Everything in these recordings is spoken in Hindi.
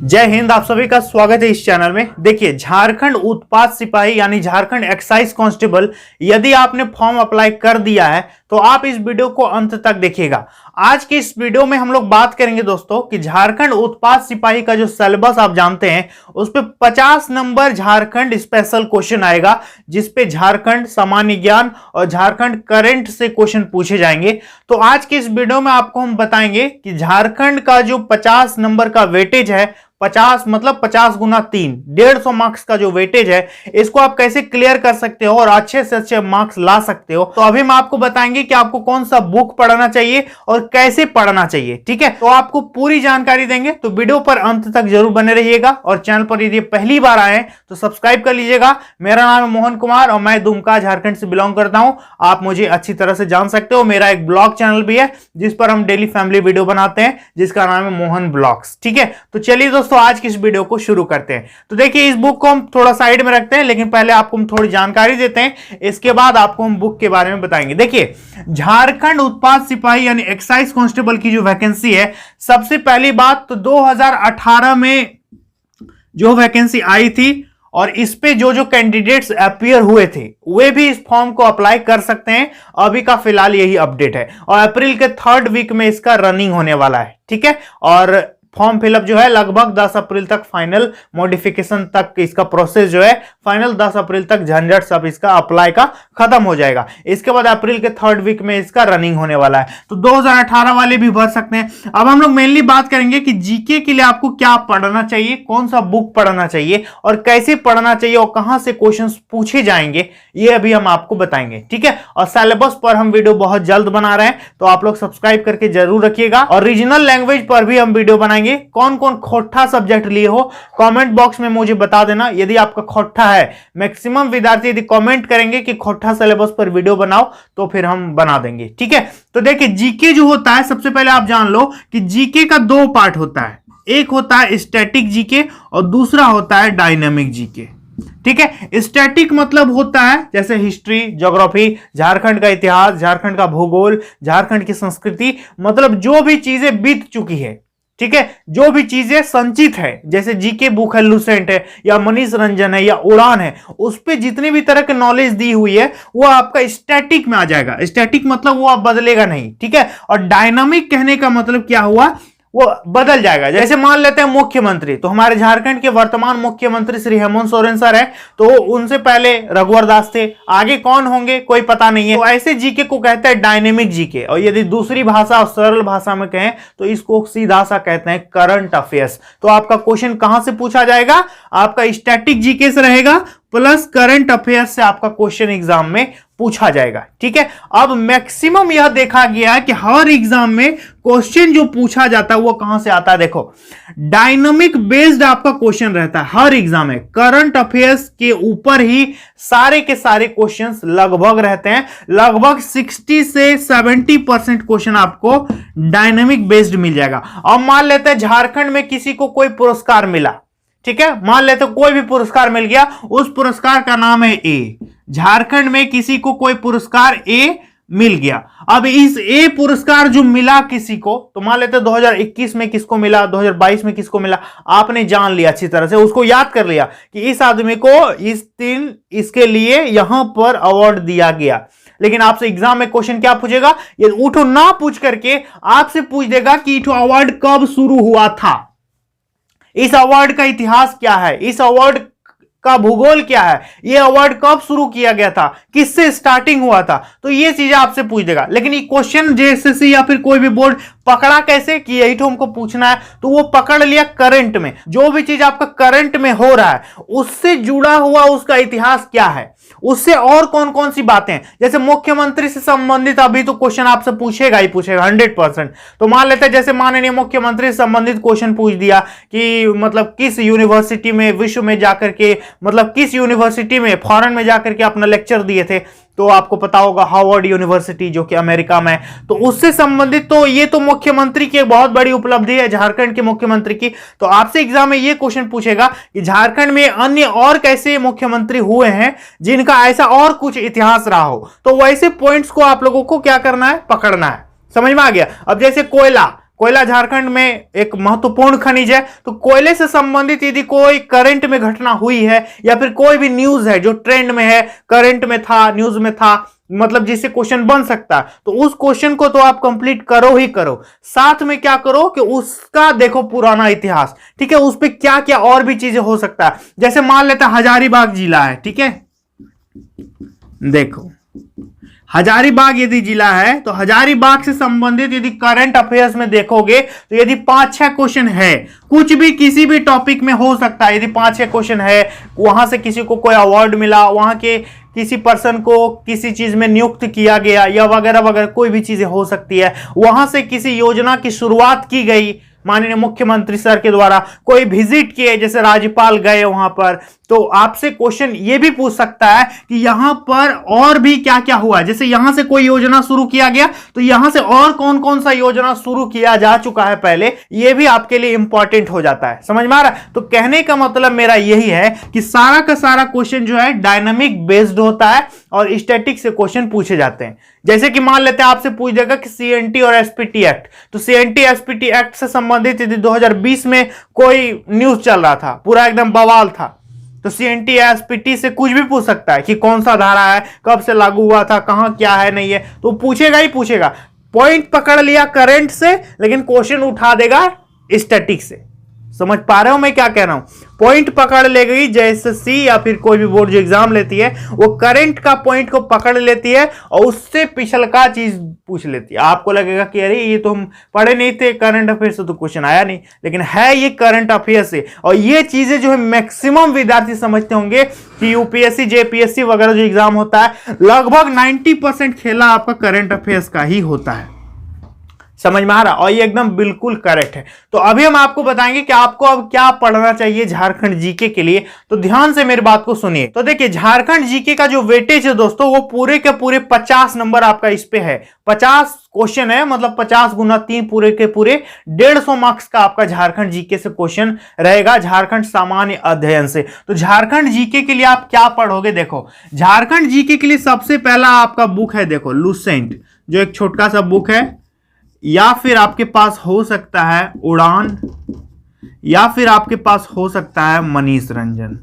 जय हिंद। आप सभी का स्वागत है इस चैनल में। देखिए, झारखंड उत्पाद सिपाही यानी झारखंड एक्साइज कांस्टेबल, यदि आपने फॉर्म अप्लाई कर दिया है तो आप इस वीडियो को अंत तक देखिएगा। आज की इस वीडियो में हम लोग बात करेंगे दोस्तों कि झारखंड उत्पाद सिपाही का जो सिलेबस आप जानते हैं उस पे 50 नंबर झारखंड स्पेशल क्वेश्चन आएगा, जिसपे झारखंड सामान्य ज्ञान और झारखंड करंट से क्वेश्चन पूछे जाएंगे। तो आज की इस वीडियो में आपको हम बताएंगे कि झारखंड का जो 50 नंबर का वेटेज है, 50 मतलब 50 गुना 3, 150 मार्क्स का जो वेटेज है, इसको आप कैसे क्लियर कर सकते हो और अच्छे से अच्छे मार्क्स ला सकते हो। तो अभी हम आपको बताएंगे कि आपको कौन सा बुक पढ़ना चाहिए और कैसे पढ़ना चाहिए। ठीक है, तो आपको पूरी जानकारी देंगे, तो वीडियो पर अंत तक जरूर बने रहिएगा। और चैनल पर यदि पहली बार आए तो सब्सक्राइब कर लीजिएगा। मेरा नाम है मोहन कुमार और मैं दुमका झारखंड से बिलोंग करता हूं। आप मुझे अच्छी तरह से जान सकते हो। मेरा एक ब्लॉग चैनल भी है जिस पर हम डेली फैमिली वीडियो बनाते हैं, जिसका नाम है मोहन ब्लॉग्स। ठीक है, तो चलिए दोस्तों आज की इस वीडियो को शुरू करते हैं। तो देखिए, इस बुक को हम थोड़ा साइड में रखते हैं, लेकिन पहले आपको हम थोड़ी जानकारी देते हैं, इसके बाद आपको हम बुक के बारे में बताएंगे। देखिए, झारखंड उत्पाद सिपाही यानी एक्साइज कांस्टेबल की जो वैकेंसी है, सबसे पहली बात तो 2018 में जो वैकेंसी आई थी और इस पे जो जो कैंडिडेट्स अपीयर हुए थे वे भी इस फॉर्म को अप्लाई कर सकते हैं। अभी का फिलहाल यही अपडेट है और अप्रैल के 3rd वीक में इसका रनिंग होने वाला है। ठीक है, और फॉर्म फिलअप जो है लगभग 10 अप्रैल तक, फाइनल मॉडिफिकेशन तक इसका प्रोसेस जो है फाइनल 10 अप्रैल तक झंझट सब इसका अप्लाई का खत्म हो जाएगा। इसके बाद अप्रैल के 3rd वीक में इसका रनिंग होने वाला है। तो 2018 वाले भी भर सकते हैं। अब हम लोग मेनली बात करेंगे कि जीके के लिए आपको क्या पढ़ना चाहिए, कौन सा बुक पढ़ना चाहिए और कैसे पढ़ना चाहिए और कहां से क्वेश्चन पूछे जाएंगे, ये अभी हम आपको बताएंगे। ठीक है, और सिलेबस पर हम वीडियो बहुत जल्द बना रहे हैं, तो आप लोग सब्सक्राइब करके जरूर रखिएगा। और रीजनल लैंग्वेज पर भी हम वीडियो बनाएंगे। कौन कौन खोट्ठा सब्जेक्ट लिए हो कमेंट बॉक्स में मुझे बता देना। यदि आपका खोट्ठा है, मैक्सिमम विद्यार्थी यदि कमेंट करेंगे कि खोट्ठा सिलेबस पर वीडियो बनाओ, तो फिर हम बना देंगे। ठीक है, तो देखिए, जीके जो होता है, सबसे पहले आप जान लो कि जीके का 2 पार्ट होता है। एक होता है स्टैटिक जीके और दूसरा होता है डायनामिक जीके। ठीक है, स्टैटिक मतलब होता है जैसे हिस्ट्री, ज्योग्राफी, झारखंड का इतिहास, झारखंड का भूगोल, झारखंड की संस्कृति, मतलब जो भी चीजें बीत चुकी है। ठीक है, जो भी चीजें संचित है, जैसे जीके बुक है, लुसेंट है या मनीष रंजन है या उड़ान है, उस पे जितने भी तरह के नॉलेज दी हुई है वो आपका स्टैटिक में आ जाएगा। स्टैटिक मतलब वो आप बदलेगा नहीं। ठीक है, और डायनामिक कहने का मतलब क्या हुआ, वो बदल जाएगा। जैसे मान लेते हैं मुख्यमंत्री, तो हमारे झारखंड के वर्तमान मुख्यमंत्री श्री हेमंत सोरेन सर हैं, तो उनसे पहले रघुवर दास थे, आगे कौन होंगे कोई पता नहीं है। तो ऐसे जीके को कहते हैं डायनेमिक जीके। और यदि दूसरी भाषा और सरल भाषा में कहें तो इसको सीधा सा कहते हैं करंट अफेयर्स। तो आपका क्वेश्चन कहां से पूछा जाएगा, आपका स्टैटिक जीके से रहेगा प्लस करंट अफेयर्स से आपका क्वेश्चन एग्जाम में पूछा जाएगा। ठीक है, अब मैक्सिमम यह देखा गया है कि हर एग्जाम में क्वेश्चन जो पूछा जाता है वो कहां से आता है। देखो, डायनामिक बेस्ड आपका क्वेश्चन रहता है हर एग्जाम में। करंट अफेयर्स के ऊपर ही सारे के सारे क्वेश्चंस लगभग रहते हैं। लगभग 60 से 70% क्वेश्चन आपको डायनामिक बेस्ड मिल जाएगा। अब मान लेते हैं झारखंड में किसी को कोई पुरस्कार मिला। ठीक है, मान लेते कोई भी पुरस्कार मिल गया, उस पुरस्कार का नाम है ए। झारखंड में किसी को कोई पुरस्कार ए मिल गया। अब इस ए पुरस्कार जो मिला किसी को, तो मान लेते 2021 में किसको मिला, 2022 में किसको मिला, आपने जान लिया अच्छी तरह से, उसको याद कर लिया कि इस आदमी को इस दिन इसके लिए यहां पर अवार्ड दिया गया। लेकिन आपसे एग्जाम में क्वेश्चन क्या पूछेगा, ये उठो ना पूछ करके आपसे पूछ देगा कि इठो अवार्ड कब शुरू हुआ था, इस अवार्ड का इतिहास क्या है, इस अवार्ड का भूगोल क्या है, ये अवार्ड कब शुरू किया गया था, किससे स्टार्टिंग हुआ था। तो ये चीजें आपसे पूछ देगा। लेकिन ये क्वेश्चन जेएसएससी या फिर कोई भी बोर्ड पकड़ा कैसे कि यही तो हमको पूछना है, तो वो पकड़ लिया करंट में। जो भी चीज आपका करंट में हो रहा है उससे जुड़ा हुआ उसका इतिहास क्या है, उससे और कौन कौन सी बातें। जैसे मुख्यमंत्री से संबंधित अभी तो क्वेश्चन आपसे पूछेगा ही पूछेगा 100%। तो मान लेते हैं जैसे माननीय मुख्यमंत्री से संबंधित क्वेश्चन पूछ दिया कि मतलब किस यूनिवर्सिटी में विश्व में जाकर के, मतलब किस यूनिवर्सिटी में फॉरेन में जाकर के अपना लेक्चर दिए थे, तो आपको पता होगा हार्वर्ड यूनिवर्सिटी जो कि अमेरिका में है। तो उससे संबंधित तो ये तो मुख्यमंत्री की बहुत बड़ी उपलब्धि है, झारखंड के मुख्यमंत्री की। तो आपसे एग्जाम में ये क्वेश्चन पूछेगा कि झारखंड में अन्य और कैसे मुख्यमंत्री हुए हैं जिनका ऐसा और कुछ इतिहास रहा हो। तो वैसे पॉइंट्स को आप लोगों को क्या करना है, पकड़ना है। समझ में आ गया। अब जैसे कोयला, कोयला झारखंड में एक महत्वपूर्ण खनिज है, तो कोयले से संबंधित यदि कोई करंट में घटना हुई है या फिर कोई भी न्यूज है जो ट्रेंड में है, करंट में था, न्यूज में था, मतलब जिससे क्वेश्चन बन सकता है, तो उस क्वेश्चन को तो आप कंप्लीट करो ही करो। साथ में क्या करो कि उसका देखो पुराना इतिहास, ठीक है, उस पर क्या क्या और भी चीजें हो सकता है। जैसे मान लेते हैं हजारीबाग जिला है, ठीक है, देखो हजारीबाग यदि जिला है तो हजारीबाग से संबंधित यदि करंट अफेयर्स में देखोगे तो यदि 5-6 क्वेश्चन है, कुछ भी किसी भी टॉपिक में हो सकता है। यदि 5-6 क्वेश्चन है, वहां से किसी को कोई अवार्ड मिला, वहां के किसी पर्सन को किसी चीज में नियुक्त किया गया या वगैरह वगैरह, कोई भी चीजें हो सकती है। वहां से किसी योजना की शुरुआत की गई माननीय मुख्यमंत्री सर के द्वारा, कोई विजिट किए, जैसे राज्यपाल गए वहां पर, तो आपसे क्वेश्चन ये भी पूछ सकता है कि यहां पर और भी क्या क्या हुआ। जैसे यहां से कोई योजना शुरू किया गया तो यहां से और कौन कौन सा योजना शुरू किया जा चुका है पहले, ये भी आपके लिए इंपॉर्टेंट हो जाता है। समझ में आ रहा है? तो कहने का मतलब मेरा यही है कि सारा का सारा क्वेश्चन जो है डायनामिक बेस्ड होता है और स्टैटिक से क्वेश्चन पूछे जाते हैं। जैसे कि मान लेते हैं आपसे पूछ देगा कि सीएनटी और एसपीटी एक्ट, तो सीएनटी एसपीटी एक्ट से संबंधित यदि 2020 में कोई न्यूज चल रहा था, पूरा एकदम बवाल था, तो सीएनटी एसपीटी से कुछ भी पूछ सकता है कि कौन सा धारा है, कब से लागू हुआ था, कहां क्या है नहीं है, तो पूछेगा ही पूछेगा। पॉइंट पकड़ लिया करंट से, लेकिन क्वेश्चन उठा देगा स्टैटिक से। समझ पा रहे हो मैं क्या कह रहा हूं? पॉइंट पकड़ ले गई, जैसे या फिर कोई भी बोर्ड जो एग्जाम लेती है वो करंट का पॉइंट को पकड़ लेती है और उससे पिछल का चीज पूछ लेती है। आपको लगेगा कि अरे ये तो हम पढ़े नहीं थे, करंट अफेयर से तो क्वेश्चन आया नहीं, लेकिन है ये करंट अफेयर से। और ये चीजें जो है मैक्सिमम विद्यार्थी समझते होंगे कि यूपीएससी जेपीएससी वगैरह जो एग्जाम होता है लगभग 90% खेला आपका करंट अफेयर्स का ही होता है। समझ में आ रहा? और ये एकदम बिल्कुल करेक्ट है। तो अभी हम आपको बताएंगे कि आपको अब क्या पढ़ना चाहिए झारखंड जीके के लिए, तो ध्यान से मेरी बात को सुनिए। तो देखिए झारखंड जीके का जो वेटेज है दोस्तों, वो पूरे के पूरे 50 नंबर आपका इस पे है। 50 क्वेश्चन है, मतलब 50 गुना 3 पूरे के पूरे 150 मार्क्स का आपका झारखंड जीके से क्वेश्चन रहेगा, झारखंड सामान्य अध्ययन से। तो झारखंड जीके के लिए आप क्या पढ़ोगे? देखो झारखंड जीके के लिए सबसे पहला आपका बुक है, देखो लुसेंट, जो एक छोटा सा बुक है, या फिर आपके पास हो सकता है उड़ान, या फिर आपके पास हो सकता है मनीष रंजन।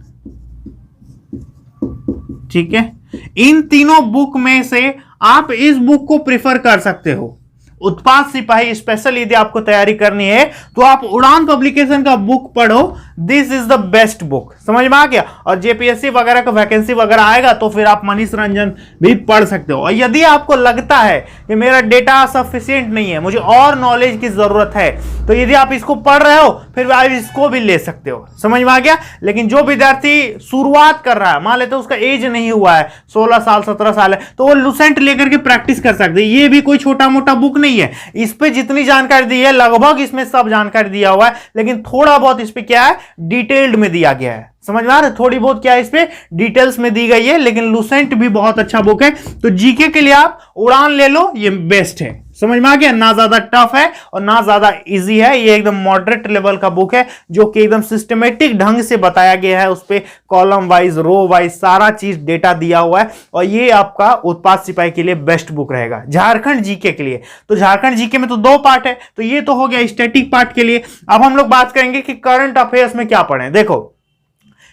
ठीक है, इन तीनों बुक में से आप इस बुक को प्रिफर कर सकते हो। उत्पाद सिपाही स्पेशल यदि आपको तैयारी करनी है तो आप उड़ान पब्लिकेशन का बुक पढ़ो, this is the best book. समझ में आ गया? और जेपीएससी वगैरह का वैकेंसी वगैरह आएगा तो फिर आप मनीष रंजन भी पढ़ सकते हो। और यदि आपको लगता है कि मेरा डेटा सफिशिएंट नहीं है, मुझे और नॉलेज की जरूरत है, तो यदि आप इसको पढ़ रहे हो फिर आप इसको भी ले सकते हो। समझ में आ गया? लेकिन जो विद्यार्थी शुरुआत कर रहा है, मान लेते उसका एज नहीं हुआ है, 16 साल 17 साल है, तो वो लुसेंट लेकर के प्रैक्टिस कर सकते हैं। ये भी कोई छोटा मोटा बुक नहीं है, इस पे जितनी जानकारी दी है लगभग इसमें सब जानकारी दिया हुआ है, लेकिन थोड़ा बहुत इस पे क्या है, डिटेल्ड में दिया गया है। समझ में आ रहा है? थोड़ी बहुत क्या है इस पे डिटेल्स में दी गई है, लेकिन लुसेंट भी बहुत अच्छा बुक है। तो जीके के लिए आप उड़ान ले लो, ये बेस्ट है। समझ में आ गया? ना ज्यादा टफ है और ना ज्यादा इजी है, ये एकदम मॉडरेट लेवल का बुक है, जो कि एकदम सिस्टमेटिक ढंग से बताया गया है। उस पे कॉलम वाइज, रो वाइज सारा चीज डेटा दिया हुआ है, और ये आपका उत्पाद सिपाही के लिए बेस्ट बुक रहेगा झारखंड जीके के लिए। तो झारखंड जीके में तो 2 पार्ट है, तो ये तो हो गया स्टैटिक पार्ट के लिए। अब हम लोग बात करेंगे कि करंट अफेयर्स में क्या पढ़ें। देखो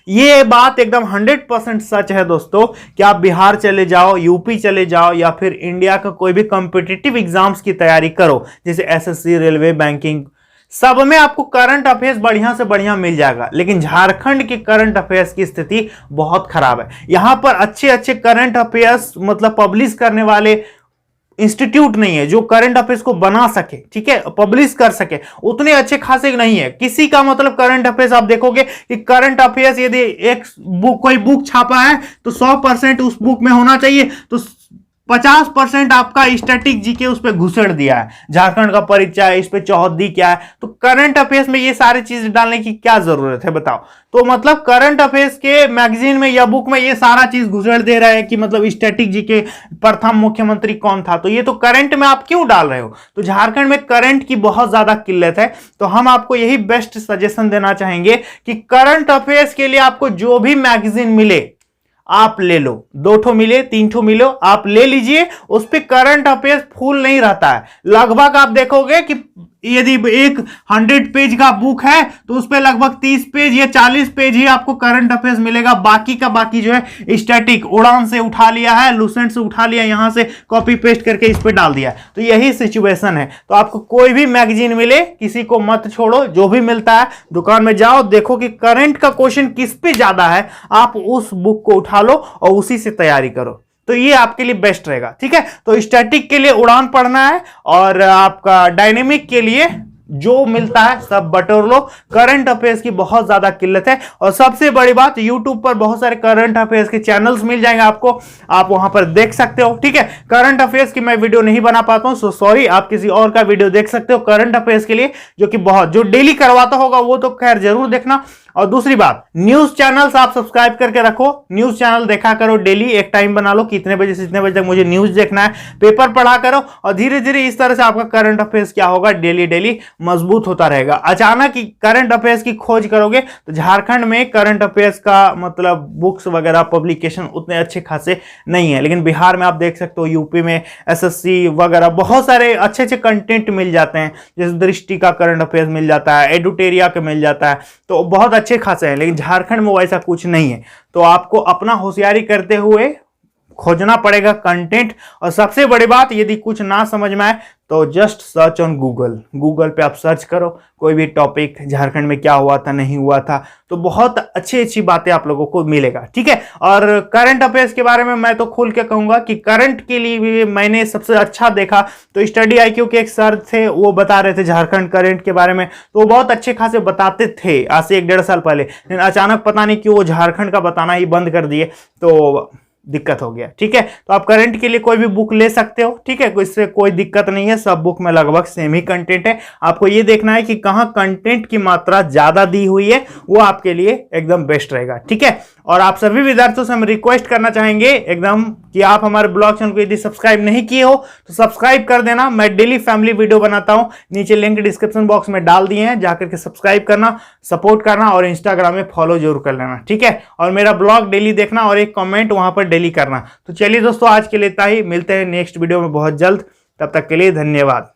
ये बात एकदम 100% सच है दोस्तों कि आप बिहार चले जाओ, यूपी चले जाओ, या फिर इंडिया का कोई भी कॉम्पिटिटिव एग्जाम्स की तैयारी करो, जैसे एसएससी, रेलवे, बैंकिंग, सब में आपको करंट अफेयर्स बढ़िया से बढ़िया मिल जाएगा। लेकिन झारखंड के करंट अफेयर्स की स्थिति बहुत खराब है। यहां पर अच्छे अच्छे करंट अफेयर्स मतलब पब्लिश करने वाले इंस्टीट्यूट नहीं है जो करंट अफेयर्स को बना सके, ठीक है, पब्लिश कर सके, उतने अच्छे खासे नहीं है किसी का। मतलब करंट अफेयर्स आप देखोगे कि करंट अफेयर्स यदि एक बुक, कोई बुक छापा है तो 100% उस बुक में होना चाहिए, तो 50% आपका स्टैटिक जीके उस पर घुसेड़ दिया है। झारखंड का परिचय, इस पे चौहद्दी क्या है, तो करंट अफेयर्स में ये सारी चीज डालने की क्या जरूरत है बताओ? तो मतलब करंट अफेयर्स के मैगजीन में या बुक में ये सारा चीज घुसेड़ दे रहा है कि मतलब स्टैटिक जीके, प्रथम मुख्यमंत्री कौन था, तो ये तो करंट में आप क्यों डाल रहे हो? तो झारखंड में करंट की बहुत ज्यादा किल्लत है। तो हम आपको यही बेस्ट सजेशन देना चाहेंगे कि करंट अफेयर्स के लिए आपको जो भी मैगजीन मिले आप ले लो, 2 ठो मिले, 3 ठो मिलो, आप ले लीजिए। उस पे करंट अफेयर्स फुल नहीं रहता है, लगभग आप देखोगे कि यदि एक 100 पेज का बुक है तो उस पे लगभग 30 पेज या 40 पेज ही आपको करंट अफेयर्स मिलेगा, बाकी का बाकी जो है स्टैटिक, उड़ान से उठा लिया है, लूसेंट से उठा लिया, यहां से कॉपी पेस्ट करके इस पे डाल दिया। तो यही सिचुएशन है। तो आपको कोई भी मैगजीन मिले, किसी को मत छोड़ो, जो भी मिलता है दुकान में जाओ, देखो कि करंट का क्वेश्चन किस पे ज्यादा है, आप उस बुक को उठा लो और उसी से तैयारी करो। तो ये आपके लिए बेस्ट रहेगा। ठीक है, तो स्टैटिक के लिए उड़ान पढ़ना है और आपका डायनेमिक के लिए जो मिलता है सब बटोर लो। करंट अफेयर्स की बहुत ज्यादा किल्लत है। और सबसे बड़ी बात, YouTube पर बहुत सारे करंट अफेयर्स के चैनल्स मिल जाएंगे आपको, आप वहां पर देख सकते हो। ठीक है, करंट अफेयर्स की मैं वीडियो नहीं बना पाता हूं, सो सॉरी, आप किसी और का वीडियो देख सकते हो करंट अफेयर्स के लिए, जो कि बहुत, जो डेली करवाता होगा वो तो खैर जरूर देखना। और दूसरी बात, न्यूज चैनल्स आप सब्सक्राइब करके रखो, न्यूज चैनल देखा करो डेली, एक टाइम बना लो कि इतने बजे से इतने बजे तक मुझे न्यूज देखना है, पेपर पढ़ा करो, और धीरे धीरे इस तरह से आपका करंट अफेयर्स क्या होगा, डेली डेली मजबूत होता रहेगा। अचानक ही करंट अफेयर्स की खोज करोगे तो झारखंड में करंट अफेयर्स का मतलब बुक्स वगैरह पब्लिकेशन उतने अच्छे खासे नहीं है, लेकिन बिहार में आप देख सकते हो, यूपी में एसएससी वगैरह बहुत सारे अच्छे अच्छे कंटेंट मिल जाते हैं, जैसे दृष्टि का करंट अफेयर्स मिल जाता है, एडुटेरिया का मिल जाता है, तो बहुत अच्छे खासे हैं। लेकिन झारखंड में वैसा कुछ नहीं है, तो आपको अपना होशियारी करते हुए खोजना पड़ेगा कंटेंट। और सबसे बड़ी बात, यदि कुछ ना समझ में आए तो just search on Google, Google पे आप सर्च करो कोई भी टॉपिक, झारखंड में क्या हुआ था नहीं हुआ था, तो बहुत अच्छी अच्छी बातें आप लोगों को मिलेगा। ठीक है, और करंट अफेयर्स के बारे में मैं तो खुल के कहूंगा कि करंट के लिए भी मैंने सबसे अच्छा देखा तो स्टडी IQ के एक सर थे, वो बता रहे थे झारखंड करंट के बारे में, तो वो बहुत अच्छे खासे बताते थे आज से 1-1.5 साल पहले, लेकिन अचानक पता नहीं क्यों वो झारखंड का बताना ही बंद कर दिए, तो दिक्कत हो गया। ठीक है, तो आप करंट के लिए कोई भी बुक ले सकते हो। ठीक है, इससे कोई दिक्कत नहीं है, सब बुक में लगभग सेम ही कंटेंट है। आपको ये देखना है कि कहां कंटेंट की मात्रा ज्यादा दी हुई है, वो आपके लिए एकदम बेस्ट रहेगा। ठीक है, और आप सभी विद्यार्थियों से हम रिक्वेस्ट करना चाहेंगे एकदम कि आप हमारे ब्लॉग चैनल को यदि सब्सक्राइब नहीं किए हो तो सब्सक्राइब कर देना। मैं डेली फैमिली वीडियो बनाता हूं, नीचे लिंक डिस्क्रिप्शन बॉक्स में डाल दिए हैं, जाकर के सब्सक्राइब करना, सपोर्ट करना, और इंस्टाग्राम में फॉलो जरूर कर लेना। ठीक है, और मेरा ब्लॉग डेली देखना और एक कमेंट वहां पर डेली करना। तो चलिए दोस्तों, आज के लिए इतना ही, मिलते हैं नेक्स्ट वीडियो में बहुत जल्द, तब तक के लिए धन्यवाद।